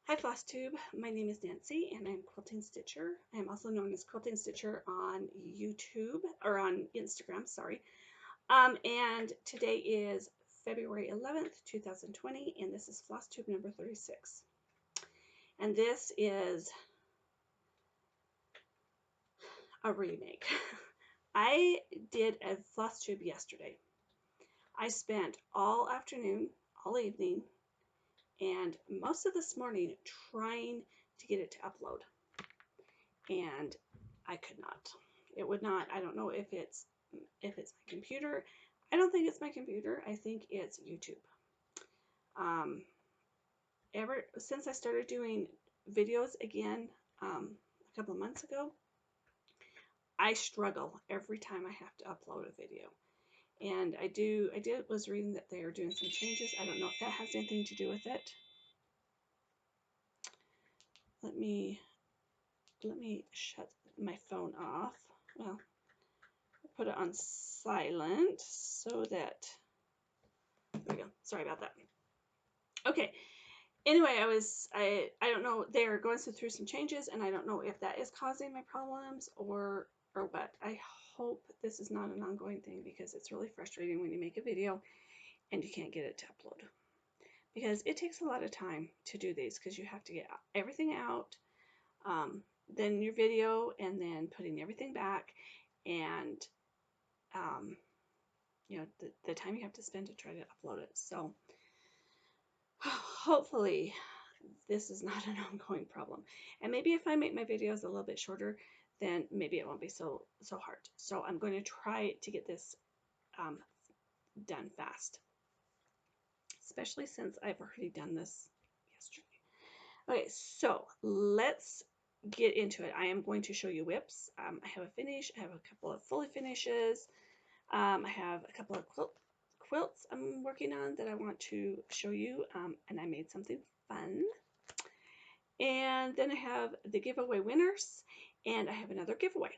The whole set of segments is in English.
Hi Flosstube, my name is Nancy and I'm Quilting Stitcher. I am also known as Quilting Stitcher on YouTube, or on Instagram, sorry. And today is February 11th, 2020, and this is Flosstube number 36. And this is a remake. I did a Flosstube yesterday. I spent all afternoon, all evening, and most of this morning trying to get it to upload. And I could not. It would not. I don't know if it's my computer. I don't think it's my computer. I think it's YouTube. Ever since I started doing videos again a couple of months ago, I struggle every time I have to upload a video. And I was reading that they are doing some changes. I don't know if that has anything to do with it. Let me shut my phone off. Well, put it on silent so that, there we go. Sorry about that. Okay. Anyway, I don't know. They're going through some changes, and I don't know if that is causing my problems or what. I hope this is not an ongoing thing, because it's really frustrating when you make a video and you can't get it to upload. Because it takes a lot of time to do these, because you have to get everything out, then your video, and then putting everything back, and you know, the time you have to spend to try to upload it. So hopefully this is not an ongoing problem. And maybe if I make my videos a little bit shorter, then maybe it won't be so hard. So I'm going to try to get this done fast, especially since I've already done this yesterday. Okay, so let's get into it. I am going to show you whips. I have a finish. I have a couple of fully finishes. I have a couple of quilts I'm working on that I want to show you, and I made something fun. And then I have the giveaway winners, and I have another giveaway.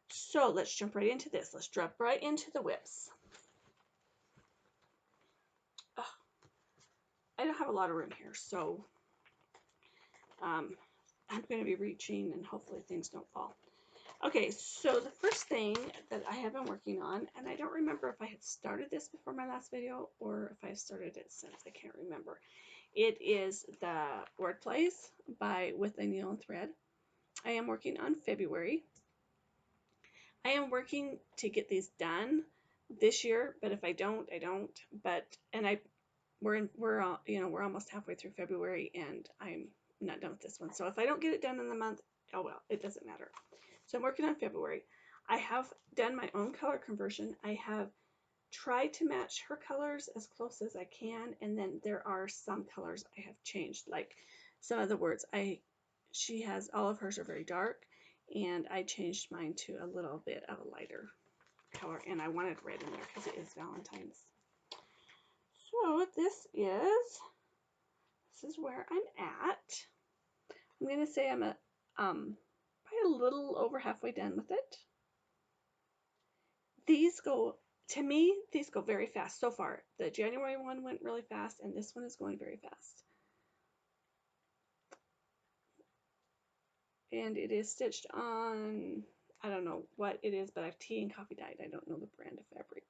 So let's jump right into this. Let's jump right into the whips. Oh, I don't have a lot of room here, so I'm going to be reaching, and hopefully things don't fall. Okay, so the first thing that I have been working on, and I don't remember if I had started this before my last video or if I started it since, I can't remember. It is the word plays by With a Needle and Thread. I am working on February. I am working to get these done this year, but if I don't, I don't. But we're almost halfway through February, and I'm not done with this one. So if I don't get it done in the month, oh well, it doesn't matter. So I'm working on February. I have done my own color conversion. I have tried to match her colors as close as I can, and then there are some colors I have changed, like some of the words. She has, all of hers are very dark, and I changed mine to a little bit of a lighter color, and I wanted red in there because it is Valentine's. So this is where I'm at. I'm going to say I'm probably a little over halfway done with it. These go, to me, these go very fast so far. The January one went really fast, and this one is going very fast. And it is stitched on, I don't know what it is, but I've tea and coffee dyed. I don't know the brand of fabric.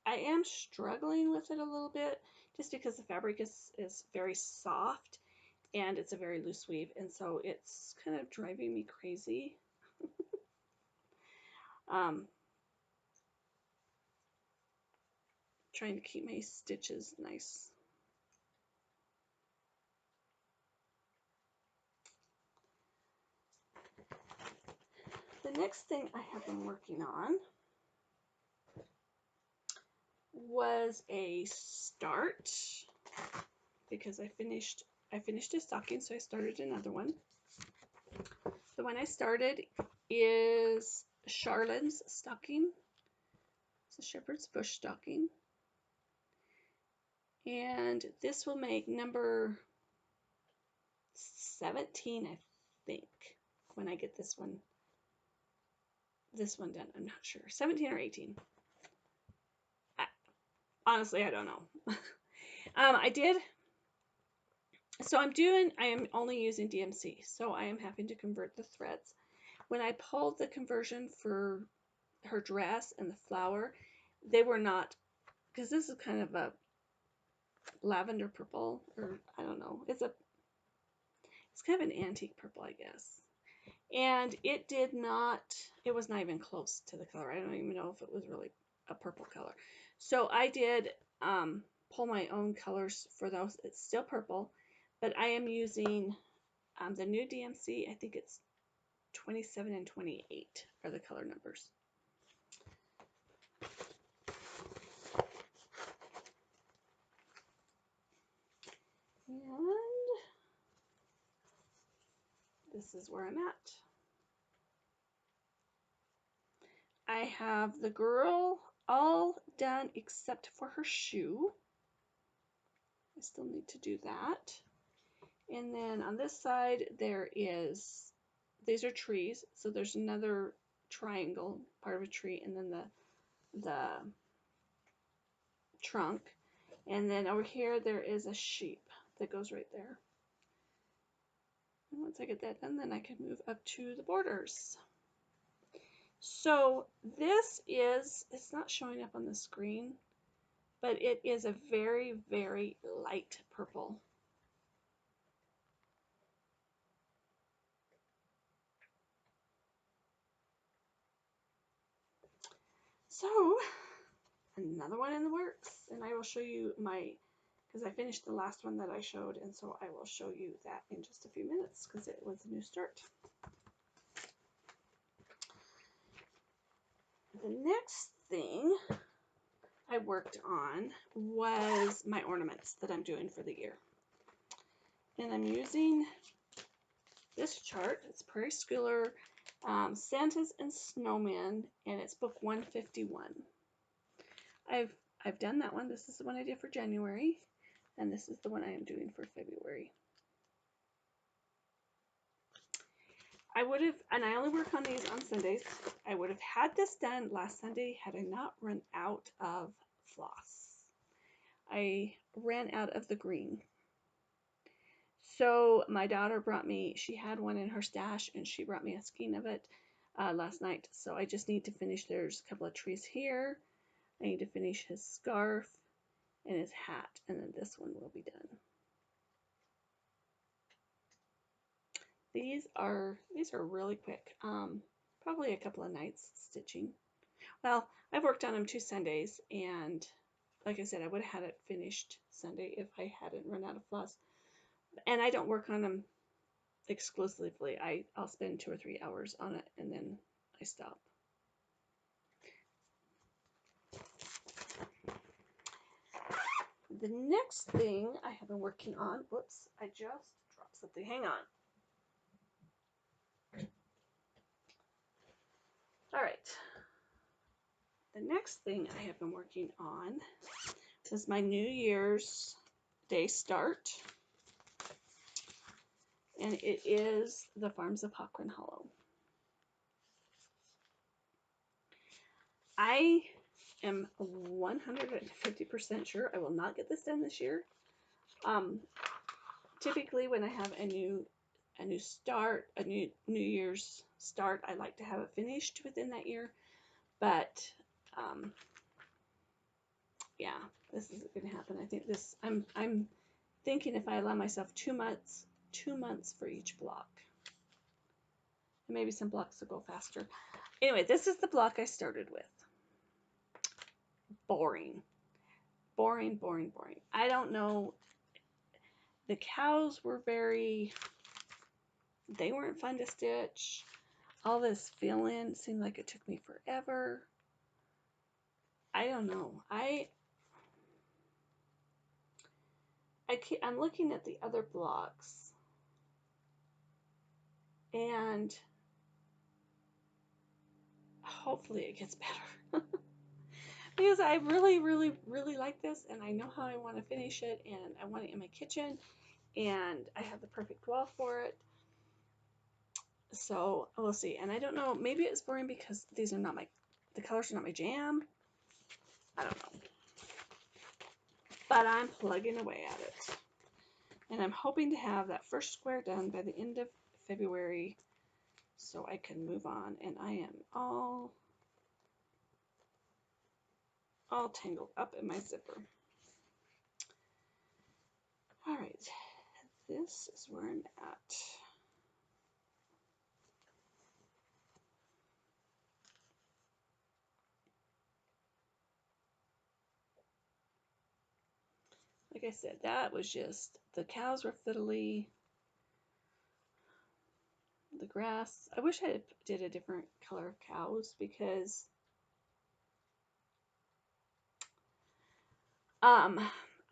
I am struggling with it a little bit, just because the fabric is very soft, and it's a very loose weave, and so it's kind of driving me crazy. Trying to keep my stitches nice. The next thing I have been working on was a start, because I finished a stocking, so I started another one. The one I started is Charlone's stocking. It's a shepherd's bush stocking, and this will make number 17, I think, when I get this one done. I'm not sure, 17 or 18. honestly, I don't know. I am only using DMC, so I am having to convert the threads. When I pulled the conversion for her dress and the flower, they were not, because this is kind of a lavender purple, or I don't know, it's kind of an antique purple, I guess. And it was not even close to the color. I don't even know if it was really a purple color. So I did pull my own colors for those. It's still purple, but I am using the new DMC. I think it's 27 and 28 are the color numbers. And this is where I'm at. I have the girl all done except for her shoe. I still need to do that. And then on this side, these are trees. So there's another triangle, part of a tree, and then the trunk. And then over here, there is a sheep that goes right there. And once I get that done, then I can move up to the borders. So it's not showing up on the screen, but it is a very, very light purple. So another one in the works, and I will show you because I finished the last one that I showed, and so I will show you that in just a few minutes because it was a new start. The next thing I worked on was my ornaments that I'm doing for the year. And I'm using this chart. It's Prairie Schooler Santas and Snowmen, and it's book 151. I've done that one. This is the one I did for January, and this is the one I am doing for February. And I only work on these on Sundays. I would have had this done last Sunday had I not run out of floss. I ran out of the green. So my daughter she had one in her stash, and she brought me a skein of it last night. So I just need to finish, there's a couple of trees here. I need to finish his scarf and his hat, and then this one will be done. These are really quick. Probably a couple of nights stitching. Well, I've worked on them 2 Sundays, and like I said, I would have had it finished Sunday if I hadn't run out of floss. And I don't work on them exclusively. I'll spend 2 or 3 hours on it, and then I stop. The next thing I have been working on, whoops, I just dropped something. Hang on. All right. The next thing I have been working on is my New Year's Day start. And it is the Farms of Hawkwind Hollow. I am 150% sure I will not get this done this year. Typically when I have a new New Year's start, I like to have it finished within that year. But yeah, this isn't going to happen. I think I'm thinking if I allow myself 2 months for each block. And maybe some blocks will go faster. Anyway, this is the block I started with. Boring. Boring, boring, boring. I don't know. The cows were they weren't fun to stitch. All this fill-in seemed like it took me forever. I don't know. I'm looking at the other blocks, and hopefully it gets better. Because I really, really, really like this, and I know how I want to finish it, and I want it in my kitchen, and I have the perfect wall for it. So we'll see. And I don't know, maybe it's boring because the colors are not my jam. I don't know. but I'm plugging away at it. And I'm hoping to have that first square done by the end of February so I can move on. And I am all tangled up in my zipper. All right, this is where I'm at. Like I said, that was just, the cows were fiddly. The grass, I wish I did a different color of cows because I'm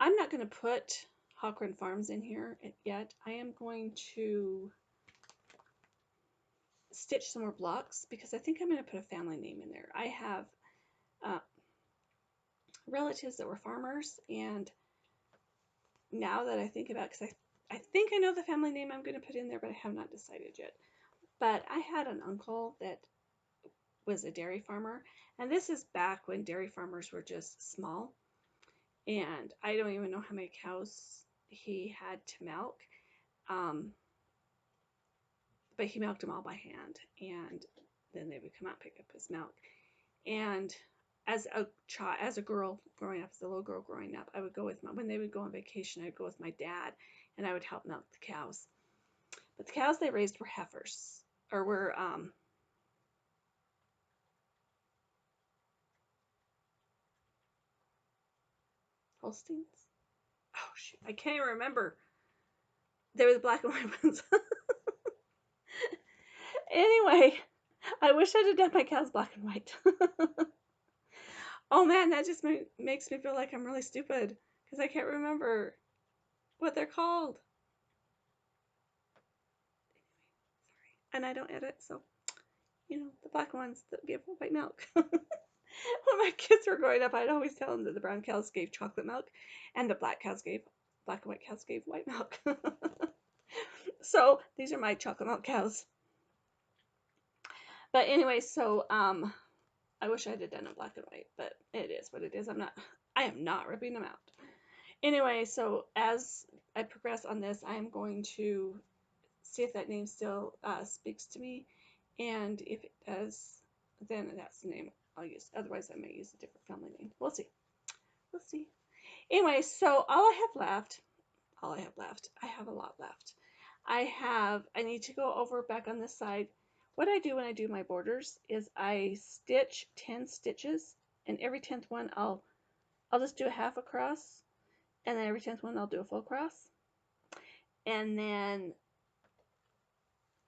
not going to put Hawkrun Farms in here yet. I am going to stitch some more blocks because I think I'm going to put a family name in there. I have relatives that were farmers, and now that I think about it, because I think I know the family name I'm going to put in there, but I have not decided yet. But I had an uncle that was a dairy farmer, and this is back when dairy farmers were just small, and I don't even know how many cows he had to milk, but he milked them all by hand, and then they would come out and pick up his milk. And as a child, as a girl growing up, as a little girl growing up, I would go with when they would go on vacation, I'd go with my dad, and I would help milk the cows. But the cows they raised were heifers, or were Holsteins. Oh shoot, I can't even remember. They were the black and white ones. Anyway, I wish I'd have done my cows black and white. Oh man, that just makes me feel like I'm really stupid because I can't remember what they're called. And I don't edit, so you know, the black ones that give white milk. When my kids were growing up, I'd always tell them that the brown cows gave chocolate milk and the black and white cows gave white milk. So these are my chocolate milk cows. But anyway, so I wish I had done it black and white, but it is what it is. I am not ripping them out. Anyway, so as I progress on this, I am going to see if that name still speaks to me, and if it does, then that's the name I'll use. Otherwise, I may use a different family name. We'll see. We'll see. Anyway, so I have a lot left. I need to go over back on this side. What I do when I do my borders is I stitch 10 stitches, and every 10th one I'll just do a half across, and then every 10th one I'll do a full cross. And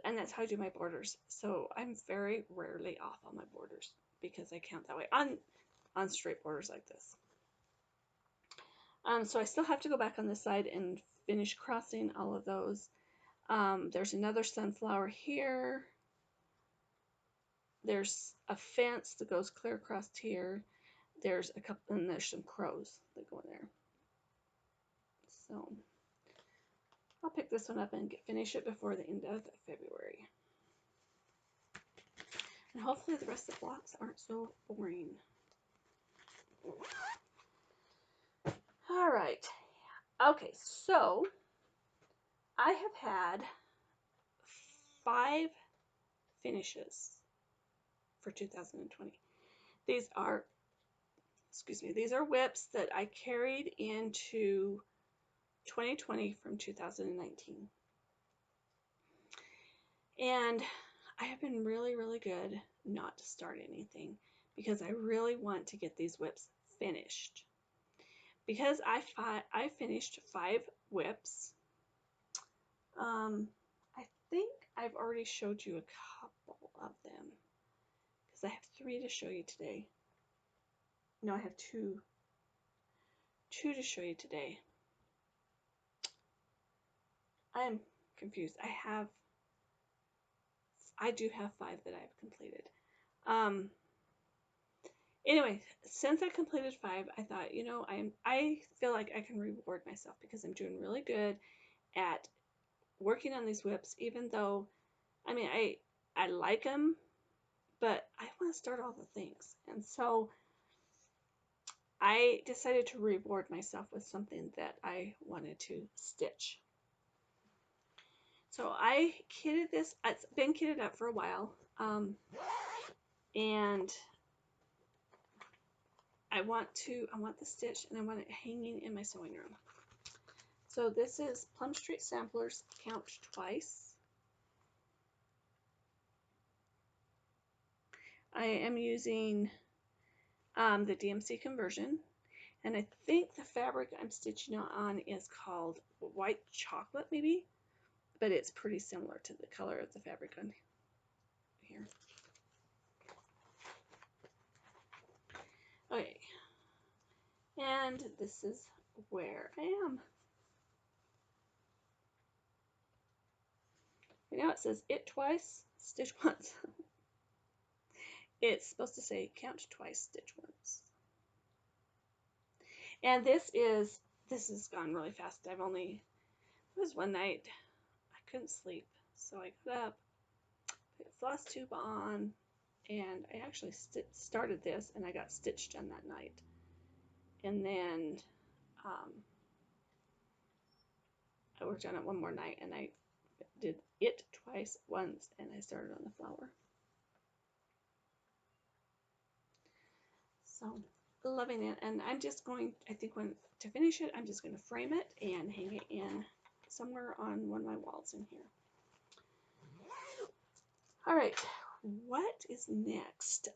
that's how I do my borders. So I'm very rarely off on my borders because I count that way on straight borders like this. So I still have to go back on this side and finish crossing all of those. There's another sunflower here. There's a fence that goes clear across here. There's a couple, and there's some crows that go in there. So I'll pick this one up and finish it before the end of February. And hopefully the rest of the blocks aren't so boring. All right. Okay, so I have had 5 finishes for 2020. These are whips that I carried into 2020 from 2019. And I have been really, really good not to start anything because I really want to get these whips finished. Because I finished 5 whips. I think I've already showed you a couple of them because I have 3 to show you today. No, I have 2 to show you today. I am confused. I do have 5 that I have completed. Anyway, since I completed 5, I thought, you know, I feel like I can reward myself because I'm doing really good at working on these whips, even though, I mean, I like them, but I want to start all the things. And so I decided to reward myself with something that I wanted to stitch. So I kitted this, it's been kitted up for a while, and I want the stitch, and I want it hanging in my sewing room. So this is Plum Street Samplers Count Twice. I am using the DMC conversion, and I think the fabric I'm stitching on is called white chocolate maybe, but it's pretty similar to the color of the fabric on here. Okay, and this is where I am. Right now it says it twice, stitch once. It's supposed to say count twice, stitch once. And this has gone really fast. It was one night I couldn't sleep, so I got up, put Flosstube on, and I actually started this, and I got stitched done that night. And then I worked on it one more night, and I did it twice once, and I started on the flower. So loving it, and I'm just going, I think to finish it, I'm just going to frame it and hang it in somewhere on one of my walls in here. All right, what is next?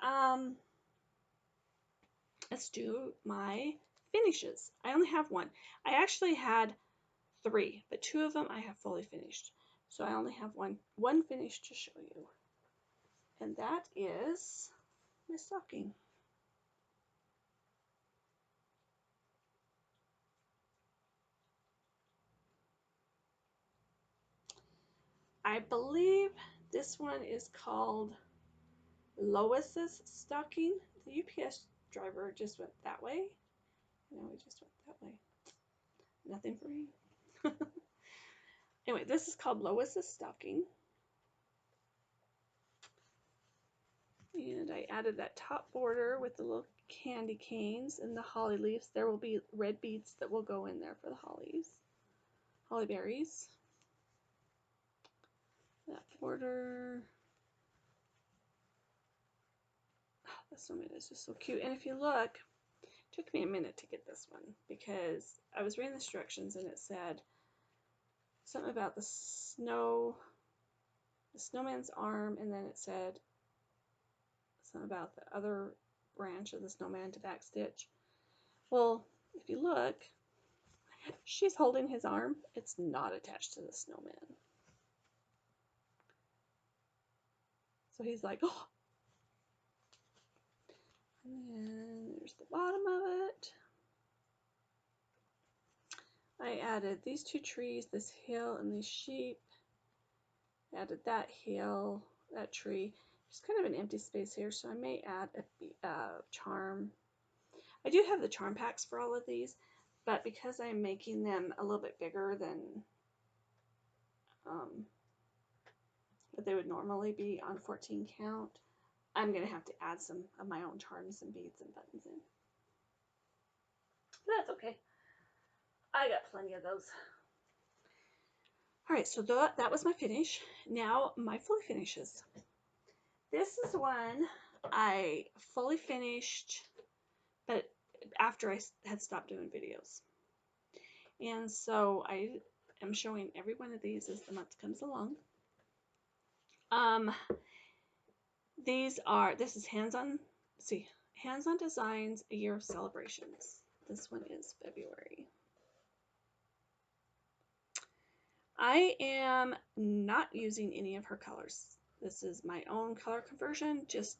Let's do my finishes. I only have one. I actually had 3, but 2 of them I have fully finished. So I only have one finish to show you, and that is my stocking. I believe this one is called Lois's stocking. The UPS driver just went that way. No, we just went that way. Nothing for me. Anyway, this is called Lois's stocking. And I added that top border with the little candy canes and the holly leaves. There will be red beads that will go in there for the holly berries. That border. Oh, this one is just so cute. And if you look, it took me a minute to get this one because I was reading the instructions and it said something about the snowman's arm, and then it said something about the other branch of the snowman to backstitch. Well, if you look, she's holding his arm. It's not attached to the snowman. So he's like, oh. And then there's the bottom of it. I added these 2 trees, this hill, and these sheep. Added that hill, that tree. There's kind of an empty space here, so I may add a charm. I do have the charm packs for all of these, but because I'm making them a little bit bigger than what they would normally be on 14 count, I'm going to have to add some of my own charms and beads and buttons in. But that's okay. I got plenty of those. Alright, so that was my finish. Now my fully finishes. This is one I fully finished, but after I had stopped doing videos. And so I am showing every one of these as the month comes along. This is Hands-On Designs, A Year of Celebrations. This one is February. I am not using any of her colors. This is my own color conversion. Just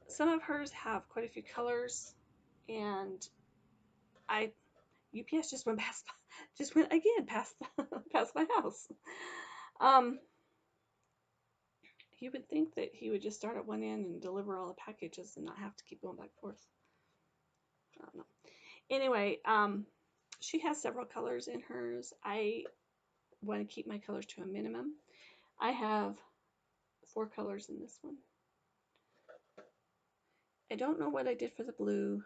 some of hers have quite a few colors, and UPS just went again past my house. You would think that he would just start at one end and deliver all the packages and not have to keep going back and forth. I don't know. Anyway, she has several colors in hers. I want to keep my colors to a minimum. I have 4 colors in this one. I don't know what I did for the blue.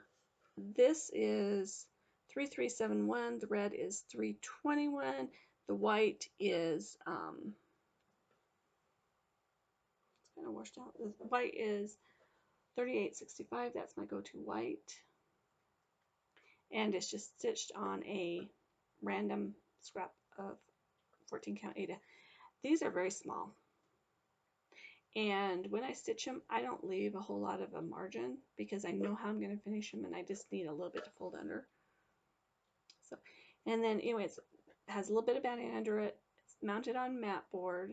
this is 3371. The red is 321. The white is it's kind of washed out. The white is 3865. That's my go-to white. And it's just stitched on a random scrap of 14 count Aida. These are very small. And when I stitch them, I don't leave a whole lot of a margin because I know how I'm going to finish them, and I just need a little bit to fold under. So, and then anyways, it has a little bit of batting under it. It's mounted on mat board.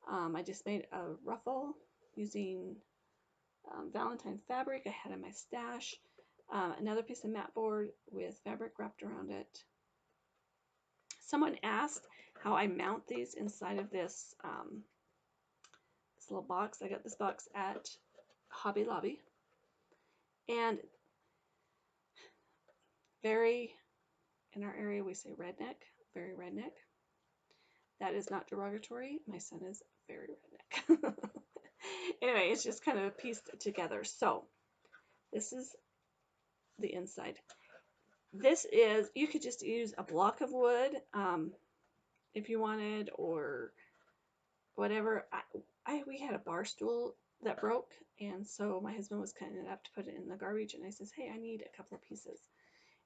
I just made a ruffle using Valentine fabric I had in my stash. Another piece of mat board with fabric wrapped around it. Someone asked how I mount these inside of this this little box. I got this box at Hobby Lobby, and very, in our area we say redneck, very redneck. That is not derogatory. My son is very redneck. Anyway, it's just kind of pieced together. So this is the inside. This is, you could just use a block of wood if you wanted, or whatever. We had a bar stool that broke, and so my husband was kind enough to put it in the garbage, and I says, hey, I need a couple of pieces.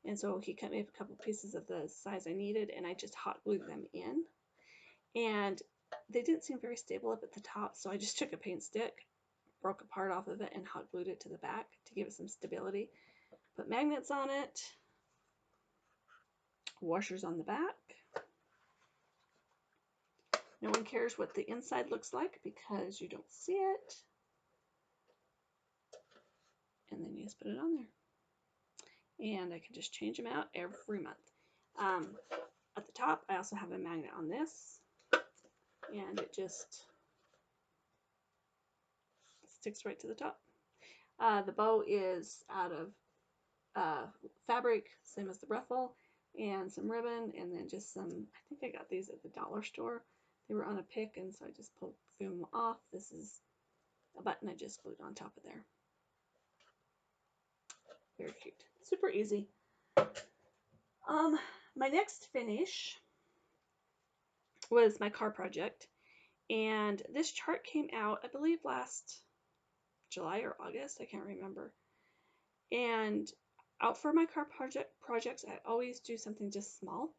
And so he cut me up a couple of pieces of the size I needed, and I just hot glued them in. And they didn't seem very stable up at the top, so I just took a paint stick, broke a part off of it, and hot glued it to the back to give it some stability. Put magnets on it, washers on the back. No one cares what the inside looks like because you don't see it. And then you just put it on there. And I can just change them out every month. At the top, I also have a magnet on this, and it just sticks right to the top. The bow is out of fabric, same as the ruffle, and some ribbon, and then just some, I think I got these at the dollar store. They were on a pick, and so I just pulled them off. This is a button I just glued on top of there. Very cute. Super easy. My next finish was my car project, and this chart came out, I believe, last July or August. I can't remember. And out for my car projects, I always do something just small.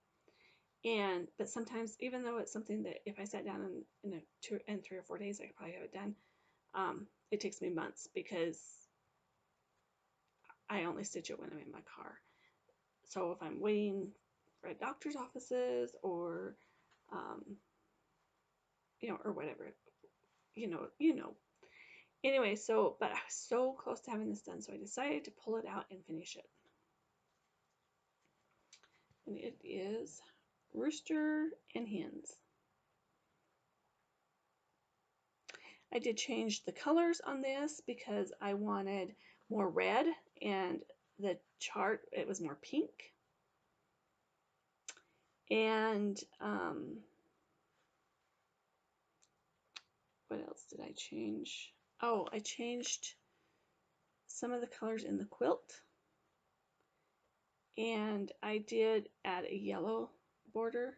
But sometimes, even though it's something that if I sat down in 3 or 4 days, I could probably have it done, it takes me months because I only stitch it when I'm in my car. So if I'm waiting for doctor's offices or, or whatever, Anyway, but I was so close to having this done, so I decided to pull it out and finish it. And it is Rooster and Hens. I did change the colors on this because I wanted more red, and the chart, it was more pink. And what else did I change? Oh, I changed some of the colors in the quilt, and I did add a yellow border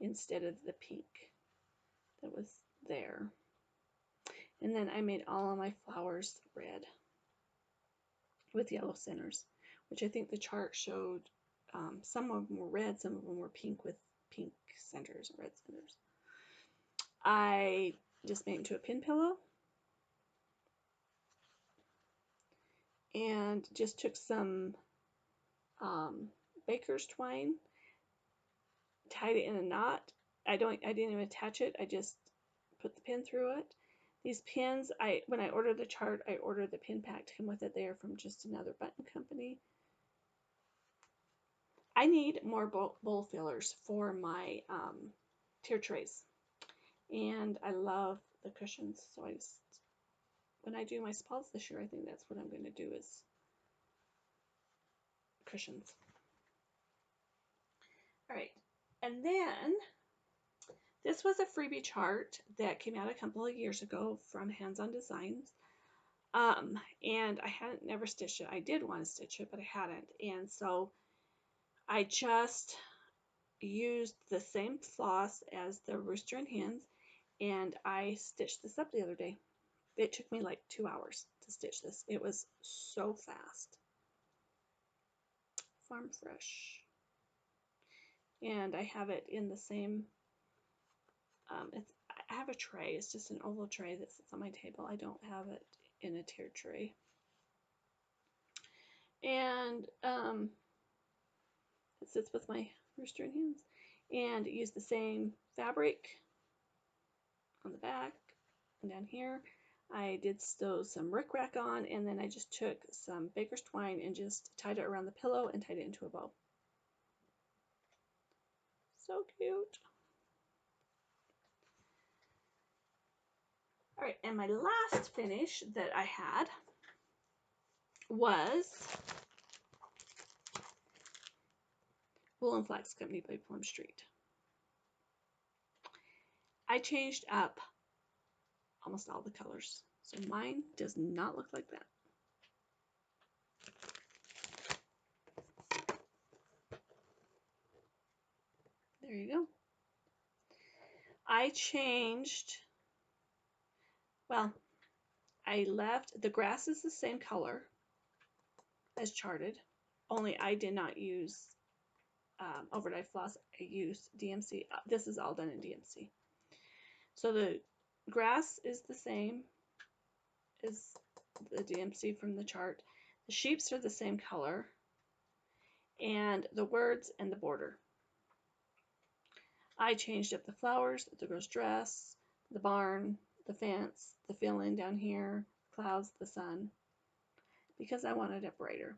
instead of the pink that was there. And then I made all of my flowers red with yellow centers, which I think the chart showed. Some of them were red, some of them were pink with pink centers and red centers. I just made it into a pin pillow and just took some baker's twine, tied it in a knot. I didn't even attach it. I just put the pin through it. These pins, when I ordered the chart, I ordered the pin pack to come with it. They are from just another button company. I need more bowl fillers for my tier trays, and I love the cushions. So when I do my spots this year, I think that's what I'm going to do is cushions. All right, and then this was a freebie chart that came out a couple of years ago from Hands On Designs. And I hadn't never stitched it. I did want to stitch it, but I hadn't. And so I just used the same floss as the rooster and hens, and I stitched this up the other day. It took me like 2 hours to stitch this. It was so fast. Farm Fresh. And I have it in the same, I have a tray. It's just an oval tray that sits on my table. I don't have it in a tiered tray. And it sits with my rooster and hens. And use the same fabric on the back and down here. I did sew some rickrack on, and then I just took some baker's twine and just tied it around the pillow and tied it into a bow. So cute. All right, and my last finish that I had was Wool and Flax Company by Plum Street. I changed up almost all the colors, so mine does not look like that. There you go. I changed, well, I left, the grass is the same color as charted, only I did not use overdyed floss. I used DMC. This is all done in DMC. So the grass is the same as the DMC from the chart. The sheeps are the same color, and the words and the border. I changed up the flowers, the girl's dress, the barn, the fence, the fill-in down here, clouds, the sun, because I wanted it brighter.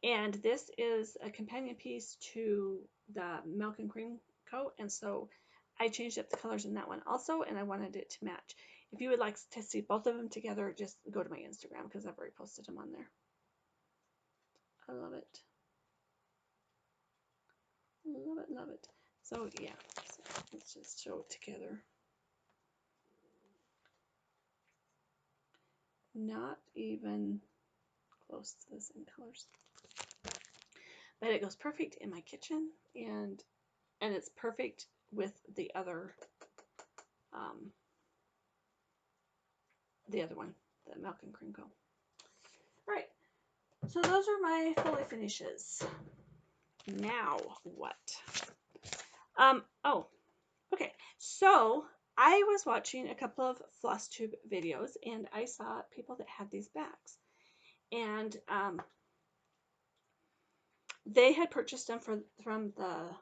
And this is a companion piece to the Milk and Cream coat, and so I changed up the colors in that one also, and I wanted it to match. If you would like to see both of them together, just go to my Instagram because I've already posted them on there. I love it. Love it, love it. So yeah, so let's just show it together. Not even close to the same colors. But it goes perfect in my kitchen, and it's perfect with the other one, the Milk and Cream coat. All right, so those are my fully finishes. Now what? Oh, okay. So I was watching a couple of Flosstube videos, and I saw people that had these bags, and they had purchased them from the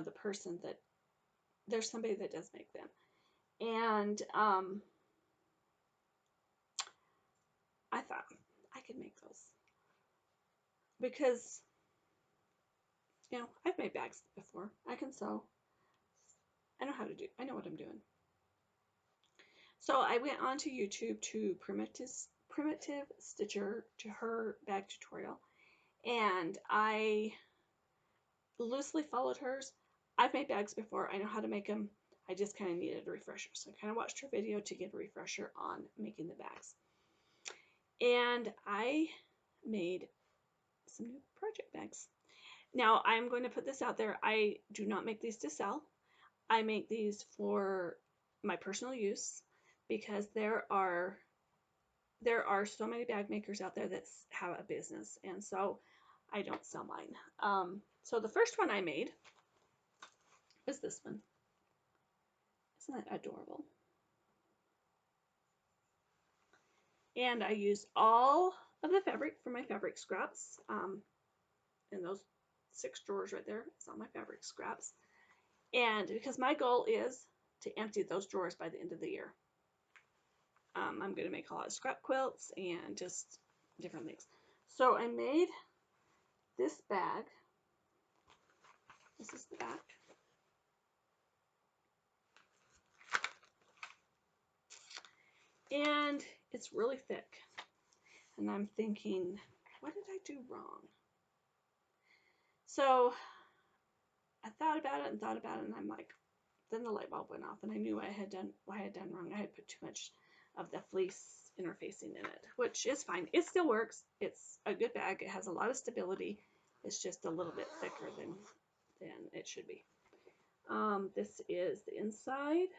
the person that there's somebody that does make them, and I thought I could make those because I've made bags before. I can sew. I know how to do. I know what I'm doing. So I went onto YouTube to Primitive Stitcher to her bag tutorial, and I loosely followed hers. I've made bags before. I know how to make them. I just kind of needed a refresher. So I kind of watched her video to get a refresher on making the bags. And I made some new project bags. Now I'm going to put this out there. I do not make these to sell. I make these for my personal use because there are so many bag makers out there that have a business, and so I don't sell mine. So the first one I made is this one. Isn't that adorable? And I used all of the fabric from my fabric scraps. In those 6 drawers right there is all my fabric scraps. And because my goal is to empty those drawers by the end of the year. I'm going to make a lot of scrap quilts and just different things. So I made this bag. This is the back. And it's really thick. And I'm thinking, what did I do wrong? So I thought about it, and I'm like, then the light bulb went off, and I knew I had done wrong. I had put too much of the fleece interfacing in it, which is fine. It still works. It's a good bag. It has a lot of stability. It's just a little bit thicker than it should be. This is the inside,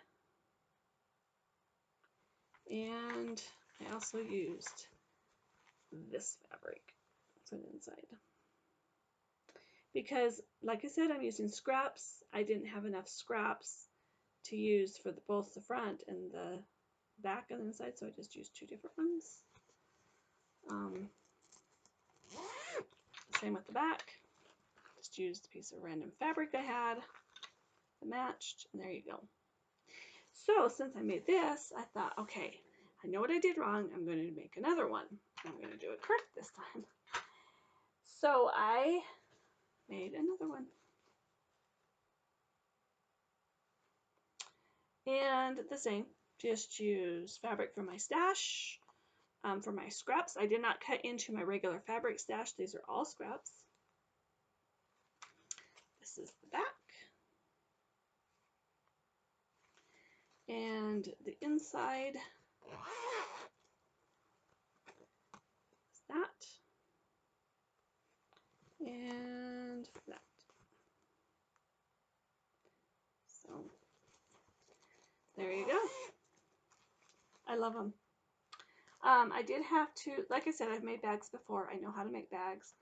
and I also used this fabric for the inside because, like I said, I'm using scraps. I didn't have enough scraps to use for both the front and the back and the inside, so I just used two different ones. Same with the back. Just used a piece of random fabric I had that matched, and there you go. So since I made this, I thought, okay, I know what I did wrong. I'm going to make another one. I'm going to do it correct this time. So I made another one. And the same, just use fabric from my stash. For my scraps, I did not cut into my regular fabric stash. These are all scraps. This is the back. And the inside is that. And that. So there you go. I love them. I did have to, like I said, I've made bags before. I know how to make bags.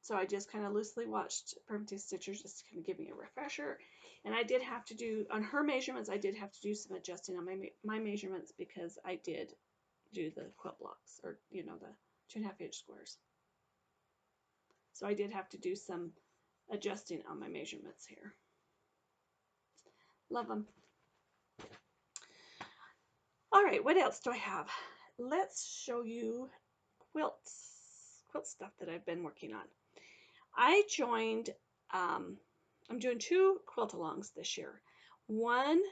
So I just kind of loosely watched Permanente Stitchers just to kind of give me a refresher. And I did have to do, on her measurements, I did have to do some adjusting on my measurements because I did do the quilt blocks, or, you know, the 2.5 inch squares. So I did have to do some adjusting on my measurements here. Love them. All right, what else do I have? Let's show you quilt stuff that I've been working on. I joined, I'm doing 2 quilt-alongs this year. One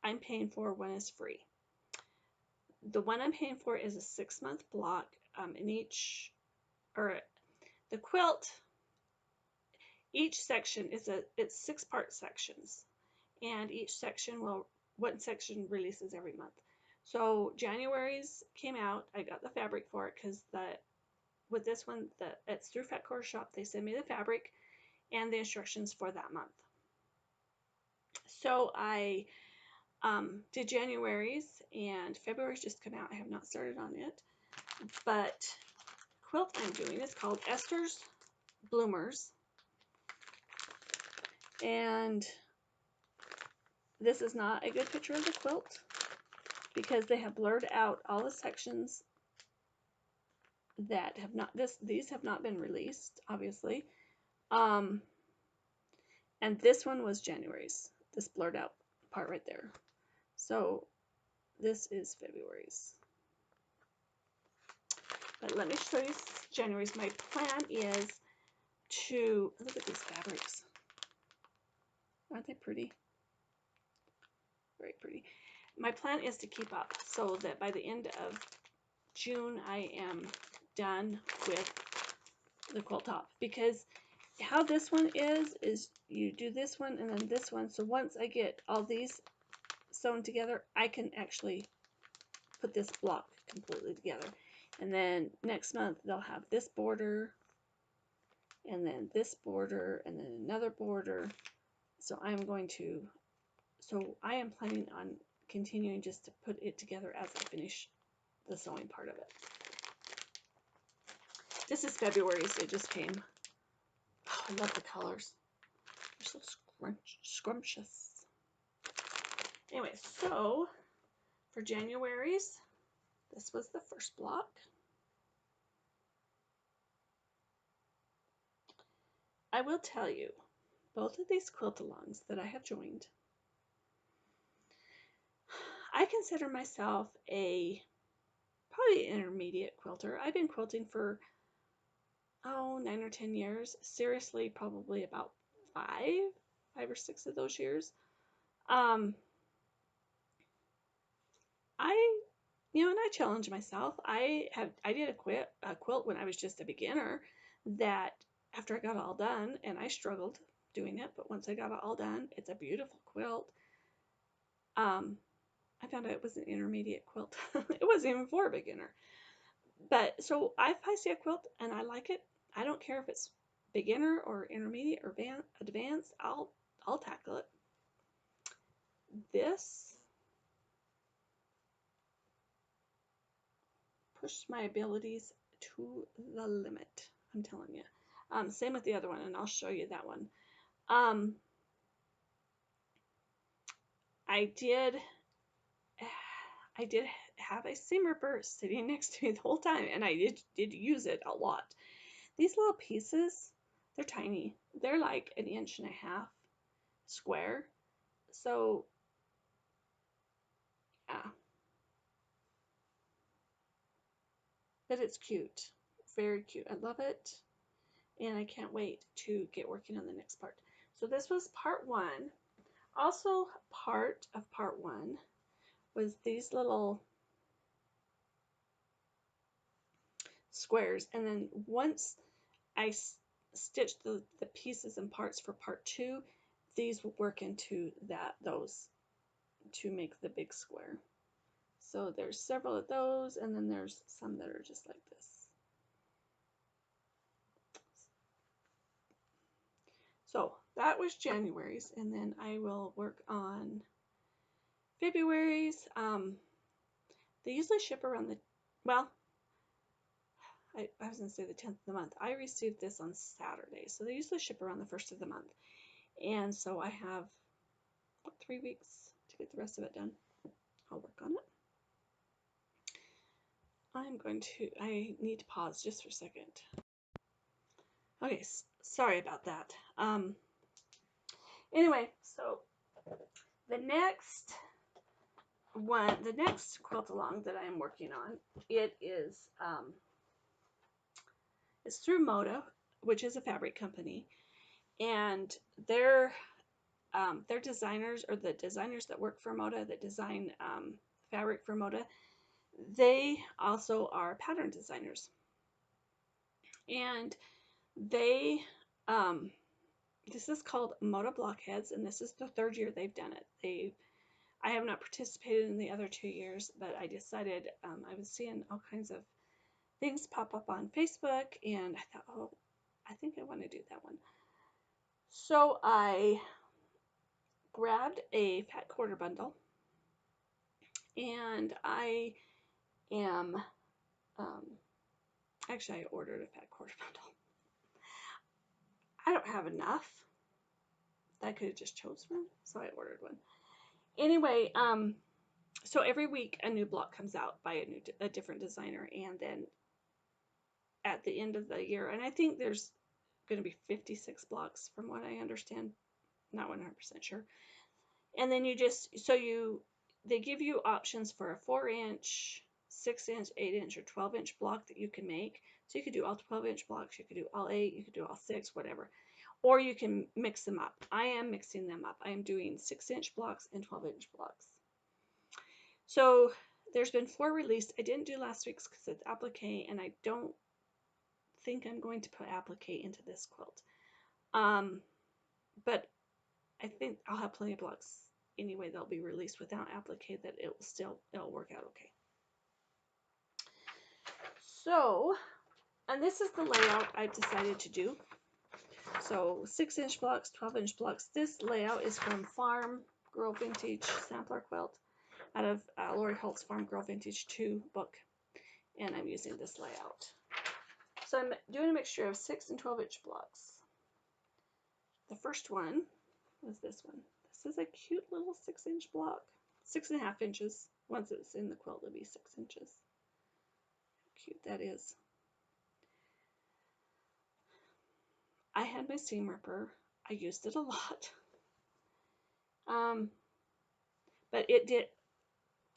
I'm paying for, one is free. The one I'm paying for is a 6-month block, in each, or the quilt, each section is it's 6-part sections, and each section one section releases every month. So January's came out. I got the fabric for it because with this one, it's through Fat Core Shop. They send me the fabric and the instructions for that month. So I did January's, and February's just come out. I have not started on it, but quilt I'm doing is called Esther's Bloomers, and this is not a good picture of the quilt because they have blurred out all the sections that have not, these have not been released, obviously. And this one was January's, this blurred out part right there. So this is February's. But let me show you January's. My plan is to, look at these fabrics. Aren't they pretty? Very pretty. My plan is to keep up so that by the end of June I am done with the quilt top, because how this one is you do this one and then this one. So once I get all these sewn together, I can actually put this block completely together. And then next month they'll have this border, and then this border, and then another border. So I am planning on continuing just to put it together as I finish the sewing part of it. This is February's. It just came. Oh, I love the colors. They're so scrumptious. Anyway, so for January's, this was the first block. I will tell you, both of these quilt-alongs that I have joined, I consider myself probably an intermediate quilter. I've been quilting for 9 or 10 years. Seriously, probably about 5 or 6 of those years. And I challenge myself. I did a quilt when I was just a beginner that after I got it all done, and I struggled doing it, but once I got it all done, it's a beautiful quilt. I found out it was an intermediate quilt. It wasn't even for a beginner. But so if I see a quilt and I like it, I don't care if it's beginner or intermediate or advanced, I'll tackle it. This pushed my abilities to the limit, I'm telling you. Same with the other one, and I'll show you that one. I did have a seam ripper sitting next to me the whole time, and I did use it a lot. These little pieces, they're tiny. They're like 1.5 inches square. So, yeah. But it's cute. Very cute. I love it. And I can't wait to get working on the next part. So this was part 1. Also, part of part 1 was these little squares. And then once I stitched the pieces and parts for part 2, these will work into those to make the big square. So there's several of those, and then there's some that are just like this. So that was January's, and then I will work on February's. They usually ship around well, I was going to say the 10th of the month. I received this on Saturday, so they usually ship around the 1st of the month. And so I have, 3 weeks to get the rest of it done. I'll work on it. I need to pause just for a second. Okay, sorry about that. Anyway, so the next quilt along that I'm working on, it's through Moda, which is a fabric company, and their designers, or the designers that work for Moda, that design fabric for Moda, they also are pattern designers, and they this is called Moda Blockheads, and this is the 3rd year they've done it. I have not participated in the other 2 years, but I decided I was seeing all kinds of things pop up on Facebook, and I thought, oh, I think I want to do that one. So I grabbed a fat quarter bundle, and I am, actually I ordered a fat quarter bundle. I don't have enough that I could have just chose from, so I ordered one. Anyway, so every week a new block comes out by a different designer, and then at the end of the year, and I think there's going to be 56 blocks from what I understand, not 100% sure. And then they give you options for a 4-inch, 6-inch, 8-inch, or 12-inch block that you can make. So you could do all 12-inch blocks, you could do all 8, you could do all 6, whatever. Or you can mix them up. I am mixing them up. I am doing 6-inch blocks and 12-inch blocks. So there's been 4 released. I didn't do last week's because it's applique, and I don't think I'm going to put applique into this quilt. But I think I'll have plenty of blocks anyway that'll be released without applique, that it'll work out okay. So, and this is the layout I've decided to do. So 6-inch blocks, 12-inch blocks. This layout is from Farm Girl Vintage Sampler Quilt, out of Lori Holt's Farm Girl Vintage 2 book, and I'm using this layout. So I'm doing a mixture of 6 and 12-inch blocks. The first one is this one. This is a cute little 6-inch block, 6.5 inches. Once it's in the quilt, it'll be 6 inches. How cute that is. I had my seam ripper. I used it a lot. But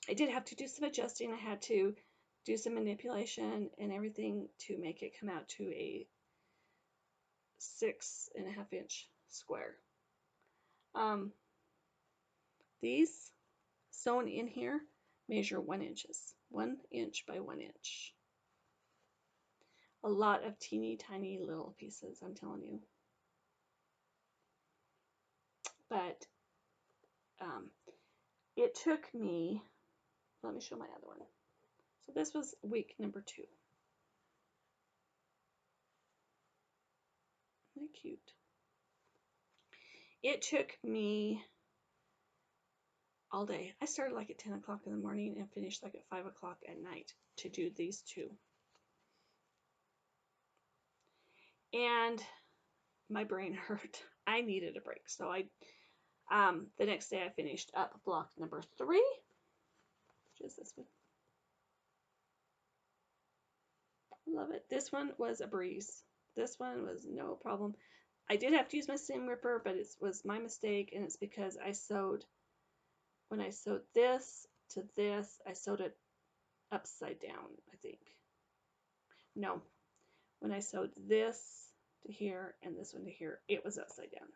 I did have to do some adjusting. I had to do some manipulation and everything to make it come out to a 6.5 inch square. These sewn in here measure 1 inches, 1 inch by 1 inch. A lot of teeny tiny little pieces, I'm telling you. But it took me let me show my other one. So this was week number 2. Isn't it cute? It took me all day. I started like at 10 o'clock in the morning and finished like at 5 o'clock at night to do these 2. And my brain hurt. I needed a break. So the next day I finished up block number 3, which is this one. Love it. This one was a breeze. This one was no problem. I did have to use my seam ripper, but it was my mistake, and it's because I sewed, when I sewed this to this, I sewed it upside down, I think. No, when I sewed this to here and this one to here, it was upside down.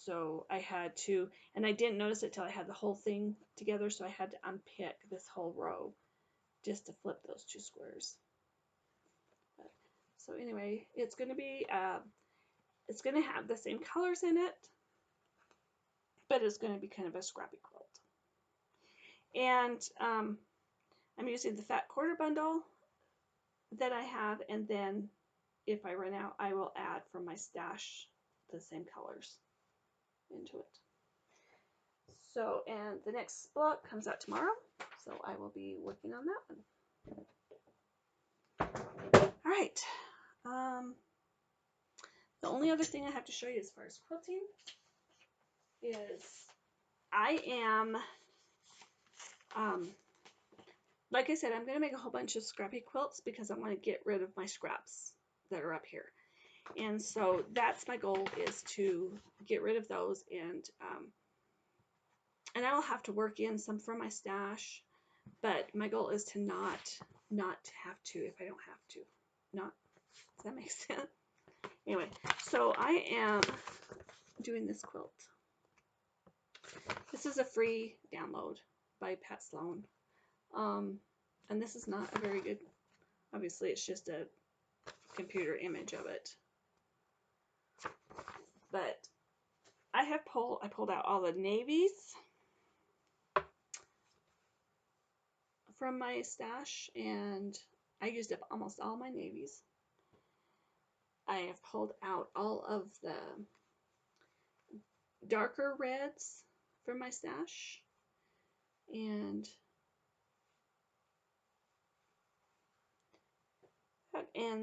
So I had to, and I didn't notice it till I had the whole thing together, so I had to unpick this whole row just to flip those 2 squares. So anyway, it's going to be, it's going to have the same colors in it, but it's going to be kind of a scrappy quilt. And I'm using the fat quarter bundle that I have, and then if I run out, I will add from my stash the same colors into it. So, and the next block comes out tomorrow, so I will be working on that one. All right. The only other thing I have to show you as far as quilting is I am, like I said, I'm going to make a whole bunch of scrappy quilts because I want to get rid of my scraps that are up here. And so that's my goal, is to get rid of those, and I will have to work in some from my stash, but my goal is to not have to if I don't have to. Not, does that make sense? Anyway, so I am doing this quilt. This is a free download by Pat Sloan. And this is not a very good, obviously it's just a computer image of it. But I pulled out all the navies from my stash, and I used up almost all my navies. I have pulled out all of the darker reds from my stash, and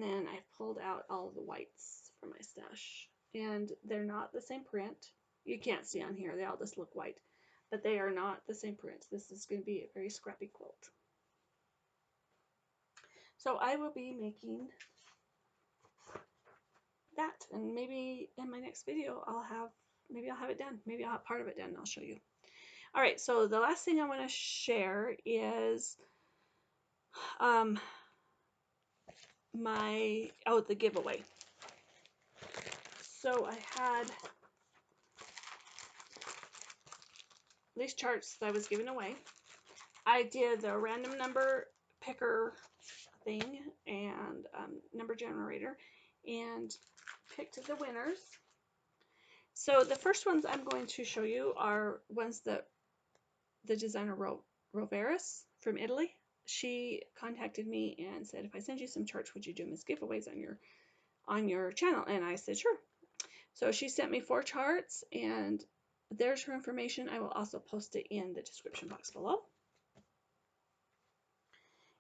then I've pulled out all of the whites from my stash, and they're not the same print. You can't see on here, they all just look white, but they are not the same print. This is going to be a very scrappy quilt. So I will be making that, and maybe in my next video I'll have it done. Maybe I'll have part of it done and I'll show you. All right, so the last thing I want to share is the giveaway. So I had these charts that I was giving away. I did the random number picker thing and number generator, and picked the winners. So the first ones I'm going to show you are ones that the designer Rovaris from Italy. She contacted me and said, if I send you some charts, would you do them as giveaways on your channel? And I said, sure. So she sent me 4 charts, and there's her information. I will also post it in the description box below.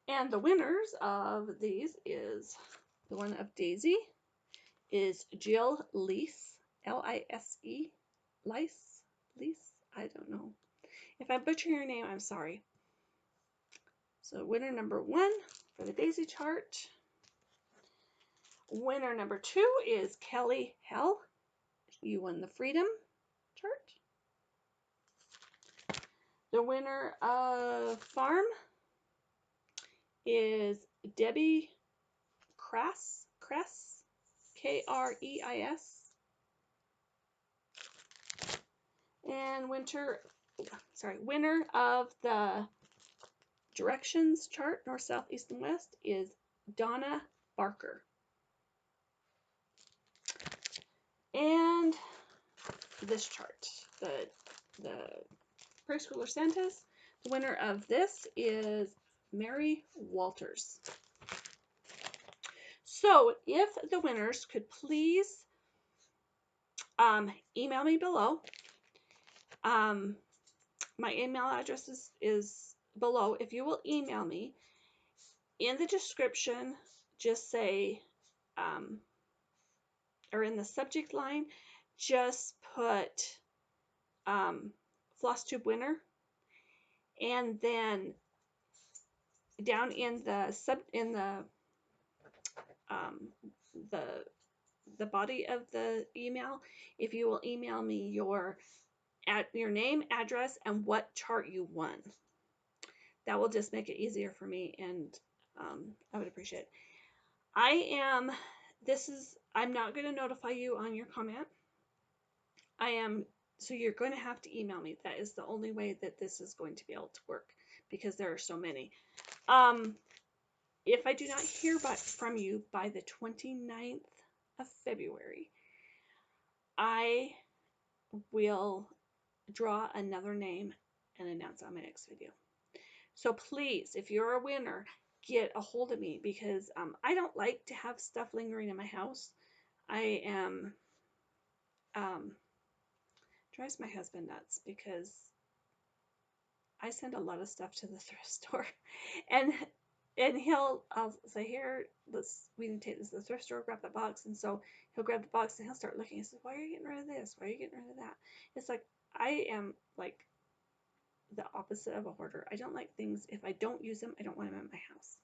And the winners of these is the one of Daisy is Jill Lease, L-I-S-E, Lease, I don't know. If I butcher your name, I'm sorry. So winner number 1 for the Daisy chart. Winner number 2 is Kelly Hell. You won the Freedom chart. The winner of Farm is Debbie Kress, K-R-E-I-S. And winner of the Directions chart, North, South, East, and West, is Donna Barker. And this chart, the Preschooler Santas, The winner of this is Mary Walters. So if the winners could please email me below. My email address is below. If you will email me, in the description, just say, or in the subject line, just put Flosstube winner, and then down in the um, the body of the email, if you will email me your name, address, and what chart you won, that will just make it easier for me, and I would appreciate it. I'm not going to notify you on your comment. So you're going to have to email me. That is the only way that this is going to be able to work, because there are so many. If I do not hear back from you by the 29th of February, I will draw another name and announce on my next video. So please, if you're a winner, get a hold of me, because I don't like to have stuff lingering in my house. I am drives my husband nuts, because I send a lot of stuff to the thrift store, and I'll say, here, we need to take this to the thrift store, grab that box, and so he'll grab the box and he'll start looking. He says, why are you getting rid of this? Why are you getting rid of that? It's like, I am like the opposite of a hoarder. I don't like things, if I don't use them, I don't want them in my house.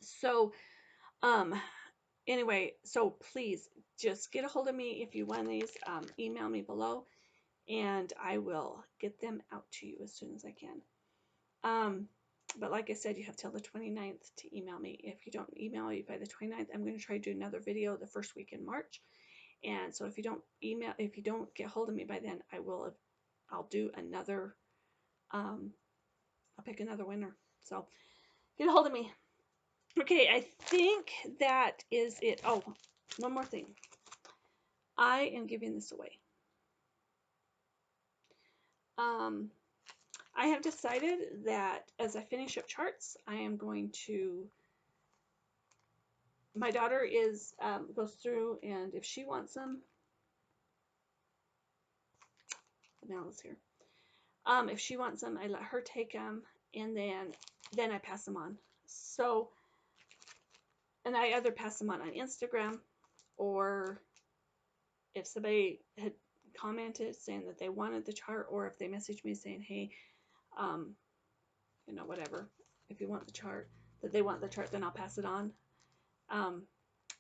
So, anyway, so please just get a hold of me if you want these. Email me below, and I will get them out to you as soon as I can. But like I said, you have till the 29th to email me. If you don't email me by the 29th, I'm going to try to do another video the first week in March. And so if you don't get hold of me by then, I'll do another, I'll pick another winner. So get a hold of me. Okay, I think that is it. Oh, one more thing. I am giving this away. I have decided that as I finish up charts, I am going to, my daughter goes through, and if she wants them, the mail is here. If she wants them, I let her take them, and then I pass them on. So, and I either pass them on Instagram, or if somebody had commented saying that they wanted the chart, or if they messaged me saying, hey, whatever, if you want the chart, that they want the chart, then I'll pass it on.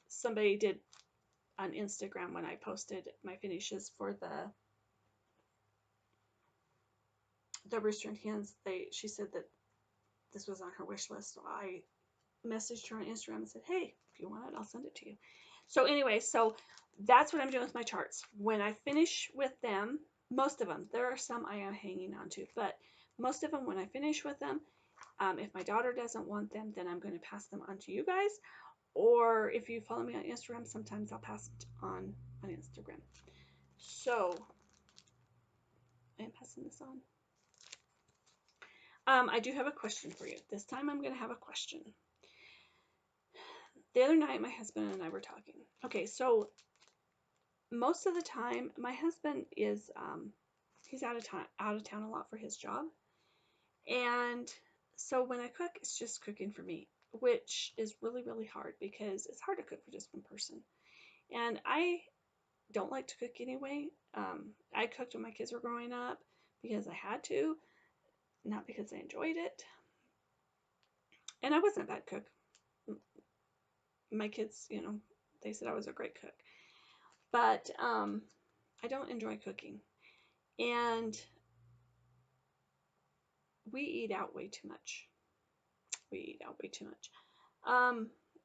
Somebody did on Instagram, when I posted my finishes for the rooster and hens, she said that this was on her wish list. So I messaged her on Instagram and said, hey, if you want it, I'll send it to you. So anyway, so that's what I'm doing with my charts. When I finish with them, most of them, there are some I am hanging on to, but most of them, when I finish with them, if my daughter doesn't want them, then I'm going to pass them on to you guys. Or if you follow me on Instagram, sometimes I'll pass it on Instagram. So I am passing this on. I do have a question for you. This time I'm going to have a question. The other night, my husband and I were talking. Okay, so most of the time, my husband is, he's out of town a lot for his job. And so when I cook, it's just cooking for me, which is really, really hard, because it's hard to cook for just one person. And I don't like to cook anyway. I cooked when my kids were growing up because I had to, not because I enjoyed it. And I wasn't a bad cook. My kids, they said I was a great cook. But I don't enjoy cooking. And we eat out way too much.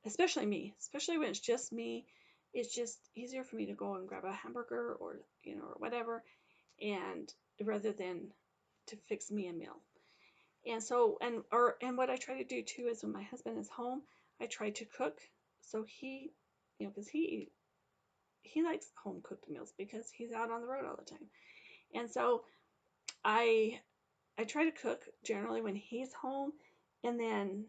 Especially me. Especially when it's just me. It's just easier for me to go and grab a hamburger, or or whatever, and rather than to fix me a meal. And so, and what I try to do too is, when my husband is home, I try to cook. So he, because he likes home cooked meals, because he's out on the road all the time. And so I I try to cook generally when he's home, and then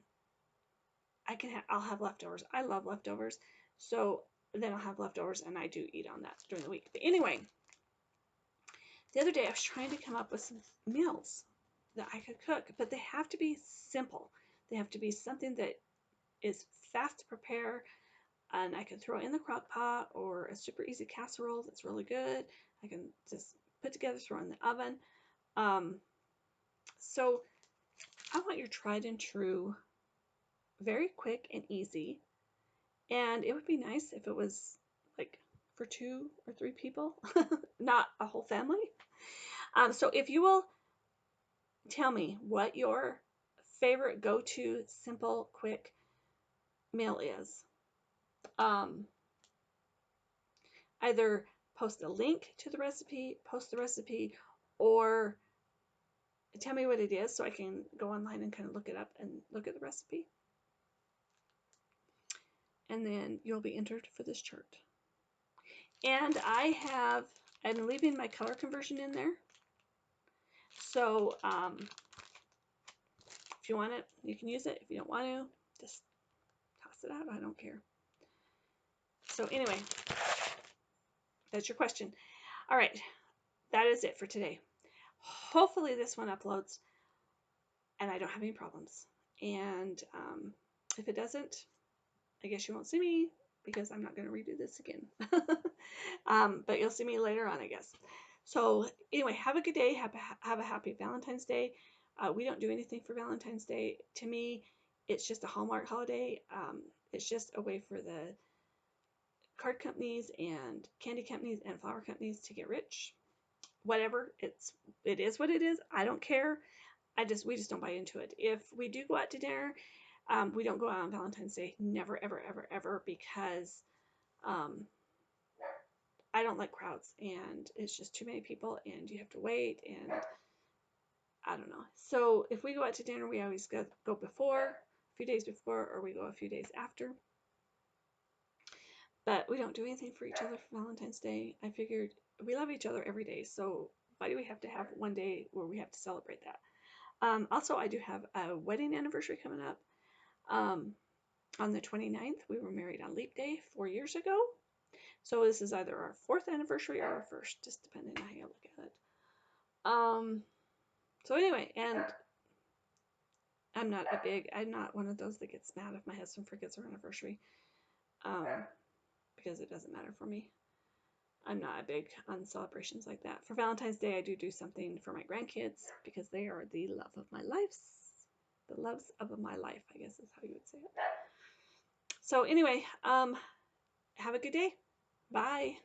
I'll have leftovers. I love leftovers, so then I'll have leftovers, and I do eat on that during the week. But anyway, the other day I was trying to come up with some meals that I could cook, but they have to be simple. They have to be something that is fast to prepare, and I can throw it in the crock pot or a super easy casserole that's really good. I can just put together, throw in the oven. So I want your tried and true, very quick and easy. And it would be nice if it was like for 2 or 3 people, not a whole family. So if you will tell me what your favorite go-to simple quick meal is, either post a link to the recipe, post the recipe, or tell me what it is so I can go online and kind of look it up and look at the recipe. And then you'll be entered for this chart. And I'm leaving my color conversion in there. So if you want it, you can use it. If you don't want to, just toss it out. I don't care. So anyway, that's your question. All right, that is it for today. Hopefully this one uploads and I don't have any problems. And if it doesn't, I guess you won't see me because I'm not going to redo this again. But you'll see me later on, I guess. So anyway, have a good day. Have a happy Valentine's Day. We don't do anything for Valentine's Day. To me, it's just a Hallmark holiday. It's just a way for the card companies and candy companies and flower companies to get rich. Whatever, it is what it is. I don't care. We just don't buy into it. If we do go out to dinner, we don't go out on Valentine's Day. Never, ever, ever, ever, because I don't like crowds, and it's just too many people, and you have to wait, and I don't know. So if we go out to dinner, we always go before, a few days before, or we go a few days after. But we don't do anything for each other for Valentine's Day. I figured we love each other every day, so why do we have to have one day where we have to celebrate that? Also, I do have a wedding anniversary coming up. On the 29th, we were married on Leap Day 4 years ago. So this is either our 4th anniversary or our 1st, just depending on how you look at it. So anyway, and I'm not one of those that gets mad if my husband forgets our anniversary, because it doesn't matter for me. I'm not big on celebrations like that. For Valentine's Day, I do something for my grandkids because they are the love of my life. The loves of my life, I guess is how you would say it. So anyway, have a good day. Bye.